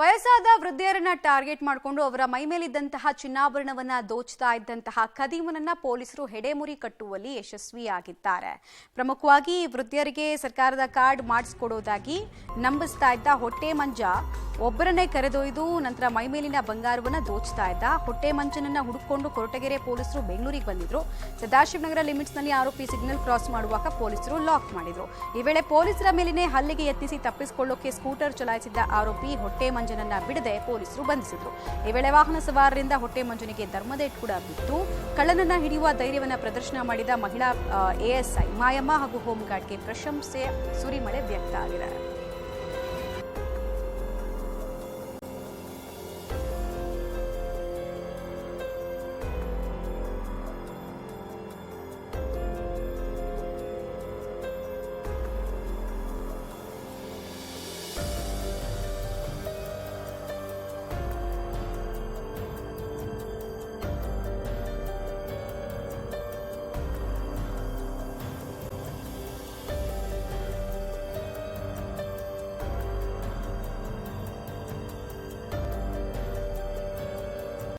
ವಯಸ್ಸಾದ ವೃದ್ಧೆಯರನ್ನ ಟಾರ್ಗೆಟ್ ಮಾಡಿಕೊಂಡು ಅವರ ಮೈಮೇಲಿದ್ದಂತಹ ಚಿನ್ನಾಭರಣವನ್ನ ದೋಚ್ತಾ ಇದ್ದಂತಹ ಕದೀಮನನ್ನ ಪೊಲೀಸರು ಹೆಡೆಮುರಿ ಕಟ್ಟುವಲ್ಲಿ ಯಶಸ್ವಿಯಾಗಿದ್ದಾರೆ. ಪ್ರಮುಖವಾಗಿ ವೃದ್ಧೆಯರಿಗೆ ಸರ್ಕಾರದ ಕಾರ್ಡ್ ಮಾಡಿಸಿಕೊಡೋದಾಗಿ ನಂಬಿಸ್ತಾ ಇದ್ದ ಹೊಟ್ಟೆ ಮಂಜ ಒಬ್ಬರನ್ನೇ ಕರೆದೊಯ್ದು ನಂತರ ಮೈಮೇಲಿನ ಬಂಗಾರವನ್ನ ದೋಚ್ತಾ ಇದ್ದ. ಹೊಟ್ಟೆ ಮಂಜನನ್ನ ಹುಡುಕೊಂಡು ಕೊರಟಗೆರೆ ಪೊಲೀಸರು ಬೆಂಗಳೂರಿಗೆ ಬಂದಿದ್ರು. ಸದಾಶಿವನಗರ ಲಿಮಿಟ್ಸ್ನಲ್ಲಿ ಆರೋಪಿ ಸಿಗ್ನಲ್ ಕ್ರಾಸ್ ಮಾಡುವಾಗ ಪೊಲೀಸರು ಲಾಕ್ ಮಾಡಿದ್ರು. ಈ ವೇಳೆ ಪೊಲೀಸರ ಮೇಲಿನೇ ಹಲ್ಲೆಗೆ ಯತ್ನಿಸಿ ತಪ್ಪಿಸಿಕೊಳ್ಳೋಕೆ ಸ್ಕೂಟರ್ ಚಲಾಯಿಸಿದ್ದ ಆರೋಪಿ ಹೊಟ್ಟೆ ಮಂಜನನ್ನ ಬಿಡದೆ ಪೊಲೀಸರು ಬಂಧಿಸಿದ್ರು. ಈ ವೇಳೆ ವಾಹನ ಸವಾರರಿಂದ ಹೊಟ್ಟೆ ಮಂಜನಿಗೆ ಧರ್ಮದೇಟ್ ಕೂಡ ಬಿತ್ತು. ಕಳ್ಳನನ್ನ ಹಿಡಿಯುವ ಧೈರ್ಯವನ್ನ ಪ್ರದರ್ಶನ ಮಾಡಿದ ಮಹಿಳಾ ಎಎಸ್ಐ ಮಾಯಮ್ಮ ಹಾಗೂ ಹೋಮ್ ಗಾರ್ಡ್ಗೆ ಪ್ರಶಂಸೆ ಸುರಿಮಳೆ ವ್ಯಕ್ತ ಆಗಿದೆ.